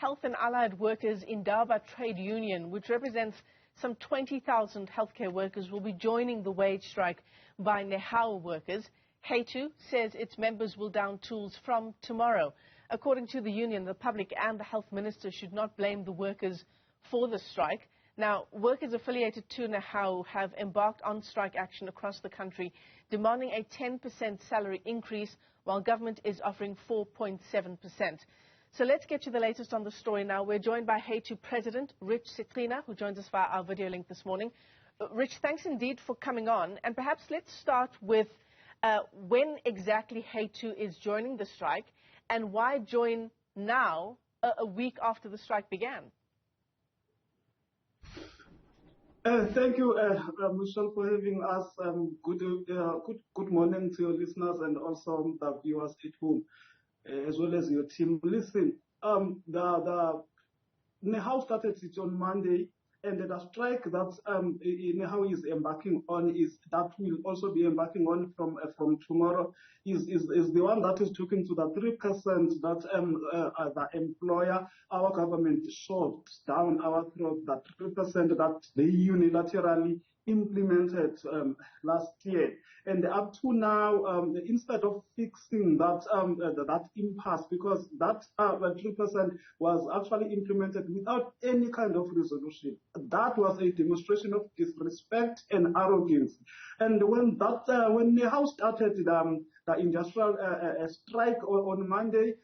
Health and Allied Workers Indaba trade union, which represents some 20,000 healthcare workers, will be joining the wage strike by Nehawu workers. HAITU says its members will down tools from tomorrow. According to the union, the public and the health minister should not blame the workers for the strike. Now, workers affiliated to Nehawu have embarked on strike action across the country, demanding a 10% salary increase, while government is offering 4.7%. So let's get to the latest on the story now. We're joined by HAITU President Rich Sicina, who joins us via our video link this morning. Rich, thanks indeed for coming on. And perhaps let's start with when exactly HAITU is joining the strike, and why join now, a week after the strike began? Thank you, Michelle, for having us. Good morning to your listeners and also the viewers at home, as well as your team. Listen, the Nehawu started it on Monday, and the strike that Nehawu is embarking on that will also be embarking on from tomorrow is the one that is talking to the 3% that the employer, our government shoved down our throat, that 3% that they unilaterally implemented last year. And up to now, instead of fixing that impasse, because that 3% was actually implemented without any kind of resolution, that was a demonstration of disrespect and arrogance. And when Nehawu started the industrial strike on Monday,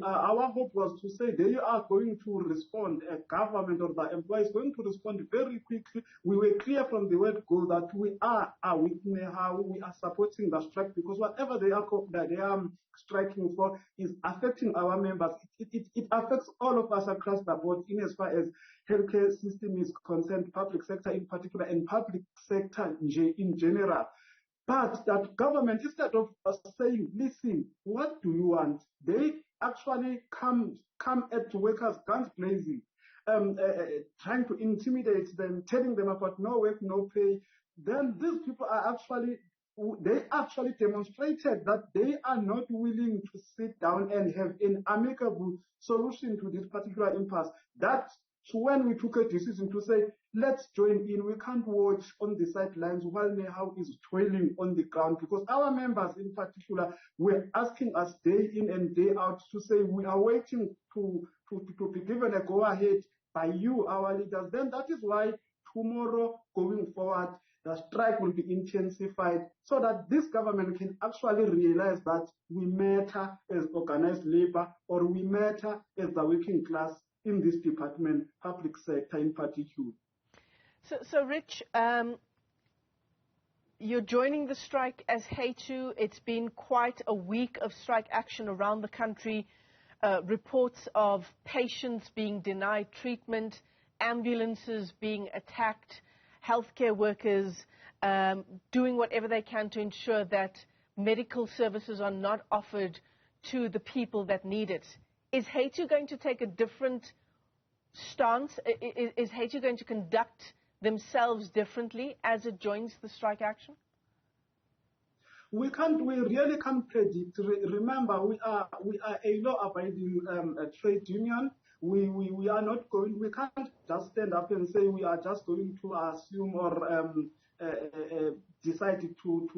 our hope was to say they are going to respond, government or the employer is going to respond very quickly. We were clear from the word go that we are with Nehawu, we are supporting the strike, because whatever they are striking for is affecting our members. It affects all of us across the board in as far as healthcare system is concerned, public sector in particular, and public sector in general. But that government, instead of saying, listen, what do you want? They actually come at workers guns blazing, trying to intimidate them, telling them about no work, no pay. Then these people are actually demonstrated that they are not willing to sit down and have an amicable solution to this particular impasse. That's when we took a decision to say, let's join in. We can't watch on the sidelines while Nehawu is toiling on the ground, because our members in particular were asking us day in and day out to say, we are waiting to be given a go-ahead by you, our leaders. Then that is why tomorrow going forward, the strike will be intensified so that this government can actually realize that we matter as organized labor, or we matter as the working class in this department, public sector in particular. So Rich, you're joining the strike as HAITU. It's been quite a week of strike action around the country. Reports of patients being denied treatment, ambulances being attacked, healthcare workers doing whatever they can to ensure that medical services are not offered to the people that need it. Is HAITU going to take a different stance? Is HAITU going to conduct themselves differently as it joins the strike action? We really can't predict. Remember, we are a law-abiding trade union. We are not going. We can't just stand up and say we are just going to assume or decide to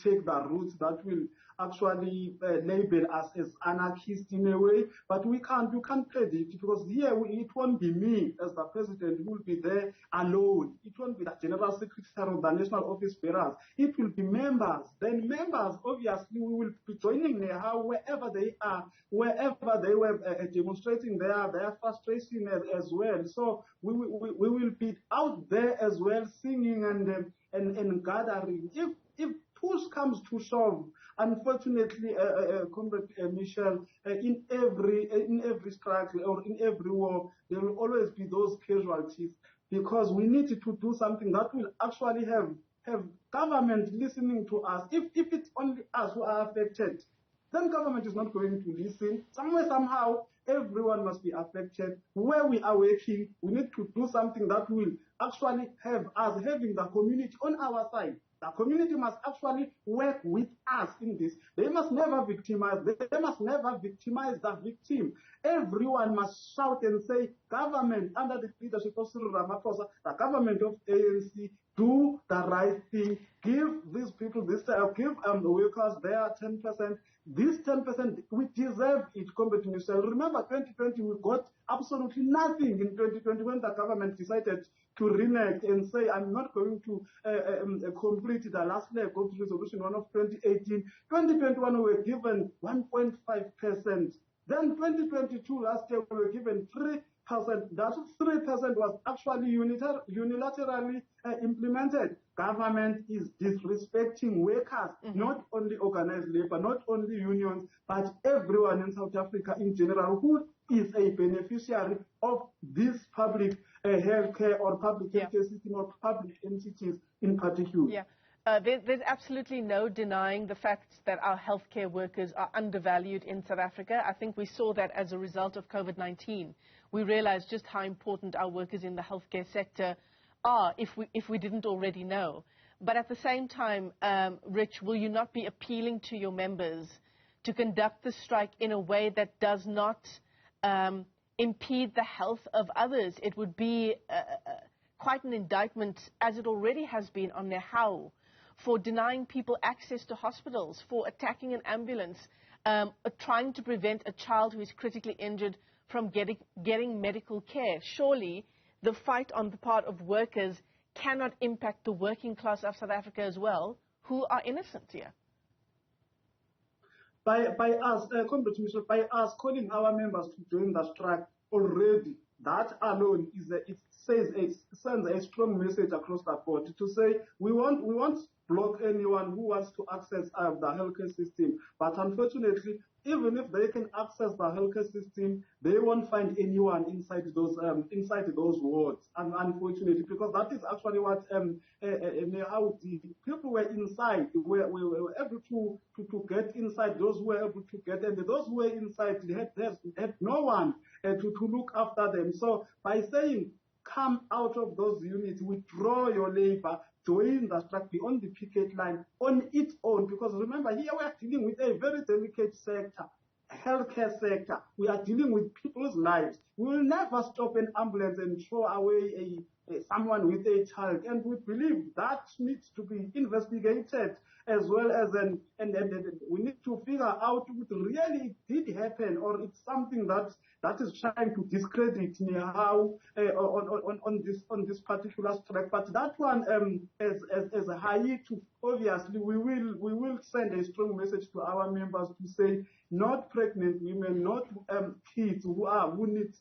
take the routes that will actually label us as anarchists in a way. But you can't predict, because here it won't be me as the president who will be there alone. It won't be the general secretary of the national office bearers. It will be members. Then members, obviously, we will be joining Nehawu wherever they are, wherever they were demonstrating their frustration as well. So we will be out there as well, singing and gathering. If push comes to shove, unfortunately, Comrade Michelle, in every struggle or in every war, there will always be those casualties, because we need to do something that will actually have government listening to us. If it's only us who are affected, then government is not going to listen. Somewhere, somehow, everyone must be affected. Where we are working, we need to do something that will actually have us having the community on our side. The community must actually work with us in this. They must never victimize. They must never victimize the victim. everyone must shout and say, government, under the leadership of Cyril Ramaphosa, the government of ANC, do the right thing. Give these people this, give the workers their 10%. This 10%, we deserve it, Comrade Michel. Remember, 2020, we got absolutely nothing in 2020 when the government decided to renege and say, I'm not going to complete the last leg of Resolution 1 of 2018. 2021, we were given 1.5%. Then 2022, last year, we were given 3%. That 3% was actually unilaterally implemented. Government is disrespecting workers, not only organized labor, not only unions, but everyone in South Africa in general who is a beneficiary of this public healthcare or public healthcare system or public entities in particular. Yeah. There's absolutely no denying the fact that our healthcare workers are undervalued in South Africa. I think we saw that as a result of COVID-19. We realized just how important our workers in the healthcare sector are, if we didn't already know. But at the same time, Rich, will you not be appealing to your members to conduct the strike in a way that does not impede the health of others? It would be quite an indictment, as it already has been, on Nehawu, for denying people access to hospitals, for attacking an ambulance, trying to prevent a child who is critically injured from getting medical care. Surely the fight on the part of workers cannot impact the working class of South Africa as well, who are innocent here. By us, by us calling our members to join the strike already, that alone sends a strong message across the board to say we won't block anyone who wants to access the healthcare system. But unfortunately, even if they can access the healthcare system, they won't find anyone inside those wards. Unfortunately, because that is actually what Nehawu did. People were inside, were able to get inside. Those who were able to get, and those who were inside had no one to look after them. So by saying, come out of those units, withdraw your labor, join the strike beyond the picket line on its own, because remember, here we are dealing with a very delicate sector, healthcare sector. We are dealing with people's lives. We will never stop an ambulance and throw away someone with a child, and we believe that needs to be investigated, as well as and we need to figure out if it really did happen, or it's something that is trying to discredit Nehawu on this particular strike. But that one, as a HAITU, obviously we will send a strong message to our members to say, not pregnant women, not kids who need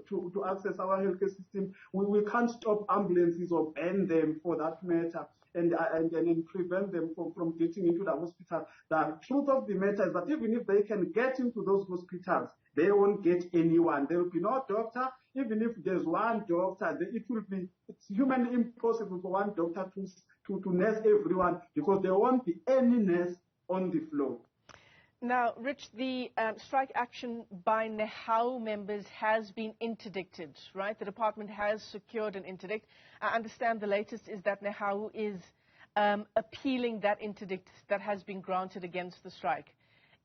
to access our healthcare system. We can't stop ambulances or ban them, for that matter, and prevent them from getting into the hospital. The truth of the matter is that even if they can get into those hospitals, they won't get anyone. There will be no doctor. Even if there's one doctor, it's humanly impossible for one doctor to nurse everyone, because there won't be any nurse on the floor. Now, Rich, the strike action by Nehawu members has been interdicted, right? The department has secured an interdict. I understand the latest is that Nehawu is appealing that interdict that has been granted against the strike.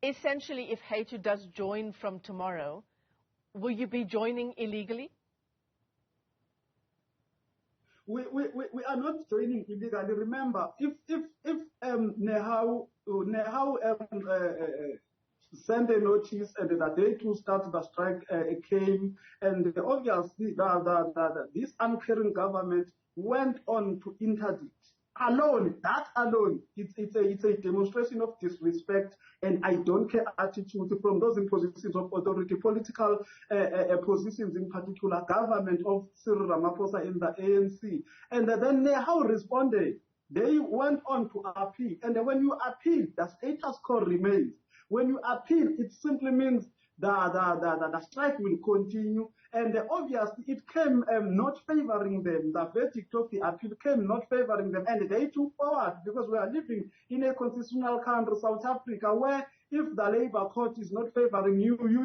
Essentially, if HAITU does join from tomorrow, will you be joining illegally? We are not joining illegally. Remember, if Nehawu sent a notice and the day to start the strike came, and obviously this uncaring government went on to interdict. That alone, it's a demonstration of disrespect and I don't care attitude from those in positions of authority, political positions in particular, government of Cyril Ramaphosa in the ANC. And then Nehawu responded. They went on to appeal. And when you appeal, the status quo remains. When you appeal, it simply means the strike will continue, and obviously it came not favoring them. The verdict of the appeal came not favoring them, and they took forward, because we are living in a constitutional country, South Africa, where if the labor court is not favoring you, you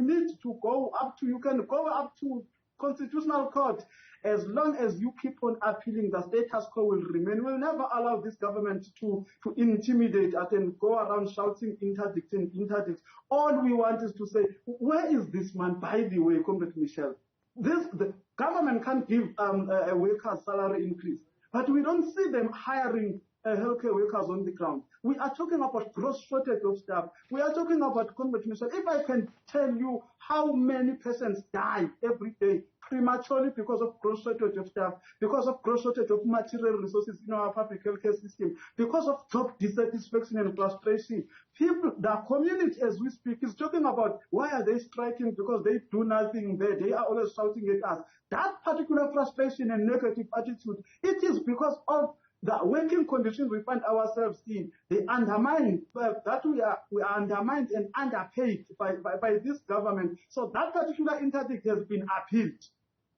can go up to constitutional court As long as you keep on appealing, the status quo will remain. We'll never allow this government to intimidate us and go around shouting interdict and interdict. All we want is to say, where is this man? By the way, Comrade Michel, the government can't give a worker's salary increase, but we don't see them hiring healthcare workers on the ground. We are talking about gross shortage of staff. We are talking about Comrade Michel. If I can tell you how many persons die every day prematurely because of gross shortage of staff, because of gross shortage of material resources in our public healthcare system, because of job dissatisfaction and frustration. People, the community as we speak is talking about why are they striking because they do nothing there. They are always shouting at us. That particular frustration and negative attitude, it is because of the working conditions we find ourselves in. They undermine that we are undermined and underpaid by this government. So that particular interdict has been appealed.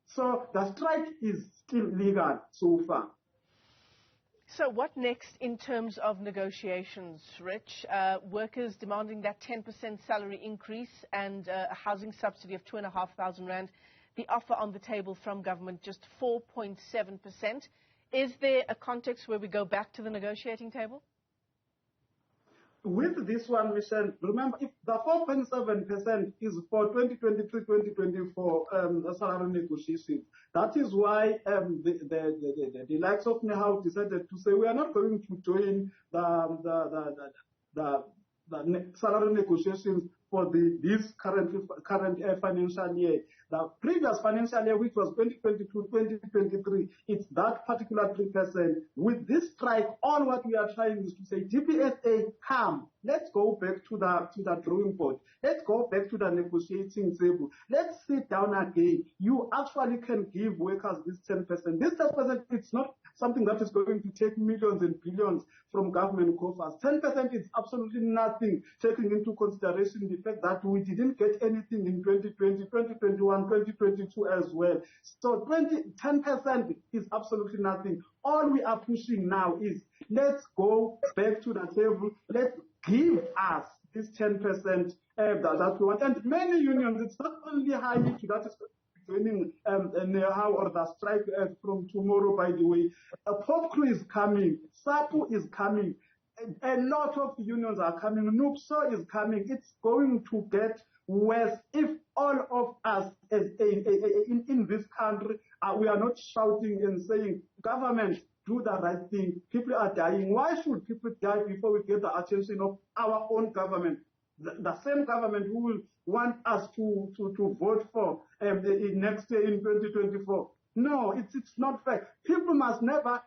So the strike is still legal so far. So what next in terms of negotiations, Rich? Workers demanding that 10% salary increase and a housing subsidy of 2,500 rand. The offer on the table from government just 4.7%. Is there a context where we go back to the negotiating table? With this one, Michelle, remember, if the 4.7% is for 2023-2024 salary negotiations, that is why the likes of Nehawu decided to say we are not going to join the salary negotiations for this current financial year. The previous financial year, which was 2022-2023, it's that particular 3%. With this strike, all what we are trying is to say, DPSA, come. Let's go back to the drawing board. Let's go back to the negotiating table. Let's sit down again. You actually can give workers this 10%. This 10%, it's not something that is going to take millions and billions from government coffers. 10% is absolutely nothing, taking into consideration the fact that we didn't get anything in 2020, 2021, 2022 as well. So 10% is absolutely nothing. All we are pushing now is let's go back to the table. Let's give us this 10% that we want. And many unions, it's not only HAITU that is joining Nehawu or the strike from tomorrow, by the way. POPCRU is coming. SAPU is coming. A lot of unions are coming. NUPSO is coming. It's going to get worse if all of us in this country, we are not shouting and saying, government, do the right thing. People are dying. Why should people die before we get the attention of our own government? The same government who will want us to vote for next year in 2024. No, it's not fair. People must never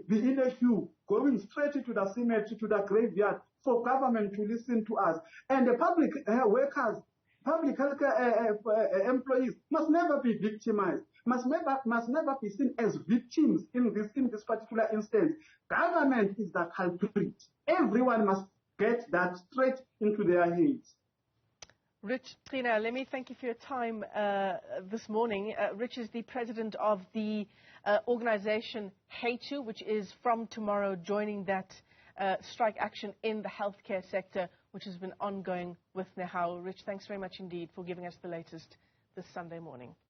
be in a queue, going straight to the cemetery, to the graveyard, for government to listen to us. And the public workers, public healthcare employees must never be victimized, must never be seen as victims in this particular instance. Government is the culprit. Everyone must get that straight into their heads. Rich Sicina, let me thank you for your time this morning. Rich is the president of the organization HAITU, which is from tomorrow joining that strike action in the healthcare sector, which has been ongoing with Nehawu. Rich, thanks very much indeed for giving us the latest this Sunday morning.